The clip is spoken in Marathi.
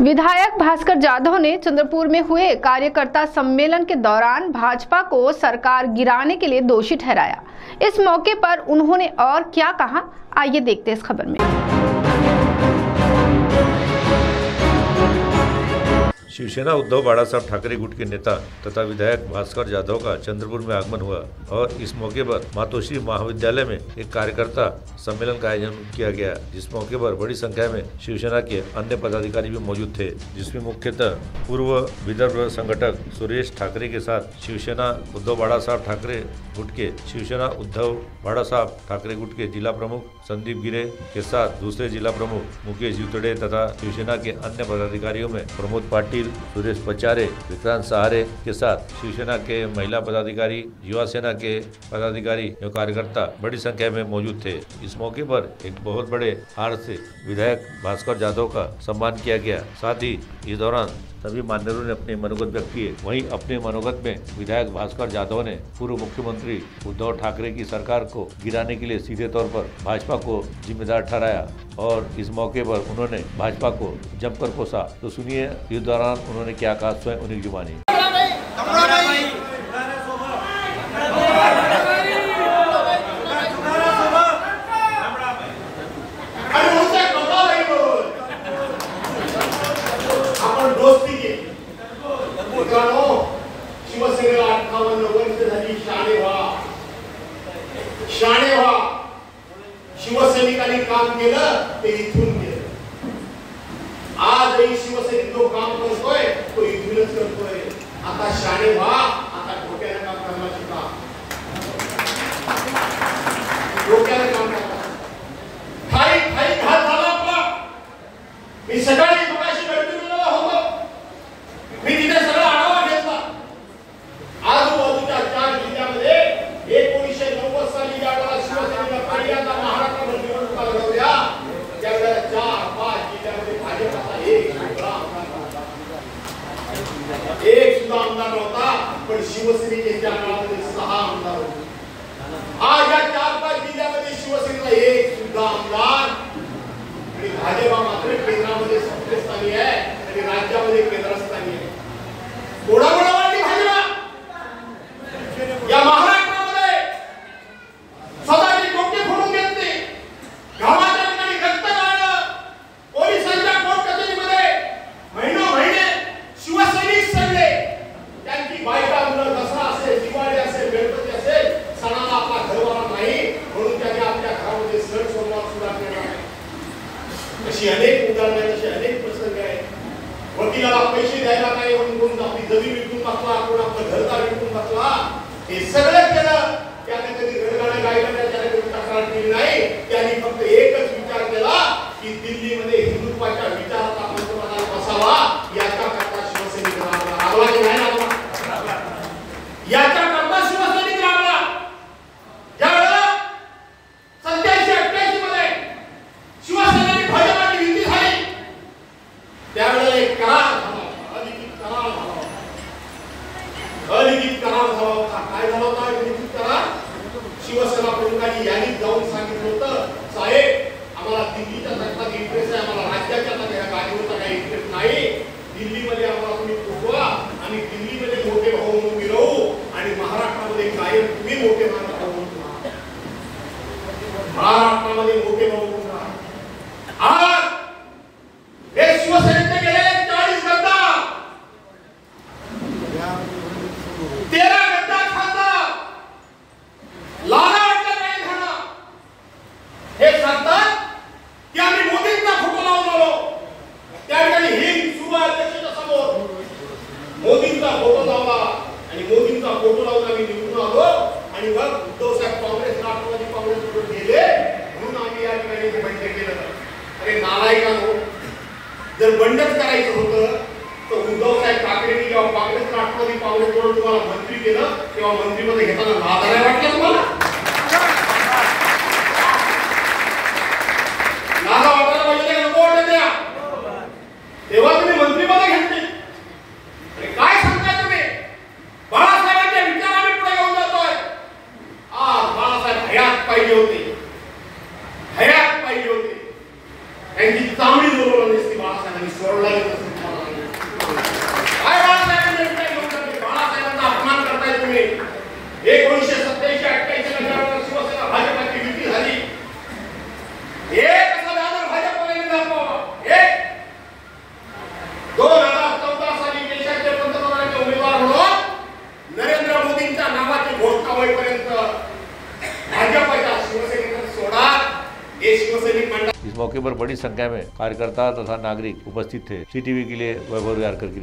विधायक भास्कर जाधव ने चंद्रपुर में हुए कार्यकर्ता सम्मेलन के दौरान भाजपा को सरकार गिराने के लिए दोषी ठहराया। इस मौके पर उन्होंने और क्या कहा, आइए देखते हैं इस खबर में। शिवसेना उद्धव बाळासाहेब ठाकरे गुट के नेता तथा विधायक भास्कर जाधव का चंद्रपुर में आगमन हुआ और इस मौके पर मातोश्री महाविद्यालय में एक कार्यकर्ता सम्मेलन का आयोजन किया गया, जिस मौके पर बड़ी संख्या में शिवसेना के अन्य पदाधिकारी भी मौजूद थे, जिसमें मुख्यतः पूर्व विदर्भ संगठक सुरेश ठाकरे के साथ शिवसेना उद्धव बाळासाहेब ठाकरे गुट के शिवसेना उद्धव बाळासाहेब ठाकरे गुट के जिला प्रमुख संदीप गिरे के साथ दूसरे जिला प्रमुख मुकेश युतड़े तथा शिवसेना के अन्य पदाधिकारियों में प्रमोद पाटिल, सुरेश पचारे, विक्रांत सहारे के साथ शिवसेना के महिला पदाधिकारी, युवा सेना के पदाधिकारी एवं कार्यकर्ता बड़ी संख्या में मौजूद थे। इस मौके पर एक बहुत बड़े हार से विधायक भास्कर जाधव का सम्मान किया गया। साथ ही इस दौरान सभी मान्यवरों ने अपने मनोगत व्यक्त किए। वहीं अपने मनोगत में विधायक भास्कर जाधव ने पूर्व मुख्यमंत्री उद्धव ठाकरे की सरकार को गिराने के लिए सीधे तौर पर भाजपा को जिम्मेदार ठहराया और इस मौके पर उन्होंने भाजपा को जमकर कोसा। तो सुनिए इस दौरान उन्होंने क्या कहा, स्वयं उन्हीं की जुबानी। शिवसेनेला 58 वर्ष झाली, शाणे व्हा। शिवसैनिकांनी काम केलं ते इथून गेलं। आजही शिवसैनिक जो काम करतोय तो इथूनच करतोय। आता शाणे व्हा, आता डोक्याने काम करणार शिका, डोक्याने काम करा। ठाई ठाई घात झाला आपला। मी सकाळी मगाशी गडचिरोलीला होतो, मी तिथे सगळा आढावा घेतला। आजूबाजूच्या 4 जिल्ह्यामध्ये 1990 साली ज्यावेळेला शिवसेनेला पहिल्यांदा महाराष्ट्रात निवडणुका लढवल्या, त्यावेळेला 4-5 जिल्ह्यामध्ये भाजपचा एक सुद्धा आमदार नव्हता, पण शिवसेनेचे त्या काळामध्ये 6 आमदार होते। आज या 4-5 जिल्ह्यामध्ये शिवसेनेला एक सुद्धा आमदार आणि भाजपा मात्र केंद्रामध्ये सत्तेस्थानी आहे आणि राज्यामध्ये केंद्रस्थानी आहे। कोणामुळे वाढली भाजपा? या महाराष्ट्रामध्ये स्वतःची डोके फोडून घेतली, गावाच्या ठिकाणी रक्त गाळलं, पोलिसांच्या कोर्ट कचेरीमध्ये महिने शिवसैनिक सगळे त्यांची बायका मुलं दसरा असेल, दिवाळी असेल, गणपती असेल, सणाला आपला घरवाला नाही म्हणून त्यांनी आपल्या घरामध्ये सण सोमवार सुद्धा केला नाही। अशी अनेक उदाहरणे, अशी अनेक प्रसंग आहेत। वकिलाला पैसे द्यायला नाही म्हणून आपली जमीन विकून टाकला, कोण आपलं घरदार विकून टाकला, हे सगळं केलं। त्याने कधी रडगाणं गायलं नाही, त्याने कधी तक्रार केली नाही। त्यांनी फक्त एकच विचार केला की दिल्लीमध्ये हिंदुत्वाच्या विचाराचा पंतप्रधान बसावा, याचा करता शिवसैनिक राबला की नाही राबला? याचा करता शिवसैनिक राबला। ज्यावेळेला 87-88 मध्ये शिवसेनेने भाजपाची युती झाली, त्यावेळेला एक करार झाला, अलिखित करार झाला। अलिखित करार झाला होता। काय झाला होता अलिखित करार? शिवसेना प्रमुखांनी यांनी जाऊन सांगितलं होतं, साहेब आम्हाला दिल्लीच्या सरकारचा इंटरेस्ट आहे, आम्हाला राज्याच्या गाडीवरचा काही इंटरेस्ट नाही। दिल्लीमध्ये आम्हाला तुम्ही पोचवा आणि दिल्लीमध्ये मोठे भाऊ म्हणून मी राहू आणि महाराष्ट्रामध्ये कायम तुम्ही मोठे भाऊ म्हणून राहा, महाराष्ट्रामध्ये मोठे भाऊ म्हणून राहा। आज हे शिवसेनेचे गेले 40 गद्दार, 13 गद्दार खासदार लाला वाटलं काही झालं, हे सांगतात की आम्ही मोदींचा फोटो लावून आलो। त्या ठिकाणी ही सुरू आहे अध्यक्षाच्या समोर, मोदींचा फोटो लावला आणि मोदींचा फोटो लावून आम्ही निवडून आलो आणि मग उद्धव साहेब काँग्रेस, राष्ट्रवादी काँग्रेसकडे गेले म्हणून आम्ही या ठिकाणी बंड केलं। अरे नालायकांनो, जर बंडच करायचं होतं तर उद्धव साहेब ठाकरेंनी जेव्हा काँग्रेस, राष्ट्रवादी काँग्रेसकडून तुम्हाला मंत्री केलं तेव्हा मंत्रीपद घेताना लाजायला वाटलं तुम्हाला? लाजा वाटायला पाहिजे, नको वाटत द्या। तेव्हा तुम्ही मंत्रीपद घेतली आणि काय सांगताय तुम्ही? बाळासाहेबांच्या विचाराने पुढे घेऊन जातोय। आज बाळासाहेब हयात पाहिजे होते, हयात पाहिजे होते, त्यांची चांगली जोडवली नसती बाळासाहेबांनी सोडला काय बाळासाहेबांना घेऊन जाते? बाळासाहेबांचा अपमान करताय तुम्ही. 1987-88 ला शिवसेना भाजपची युती झाली. एक असा बॅनर भाजपने दाखवा. एक 2014 साली देशाचे पंतप्रधानाचे उमेदवार म्हणून नरेंद्र मोदींच्या नावाची घोषणा होईपर्यंत भाजपच्या शिवसेनेवर सोडा. हे शिवसैनिक मंडळ. इस मौके पर बड़ी संख्या में कार्यकर्ता तथा नागरिक उपस्थित थे। CTV के लिए वैभव यारकर की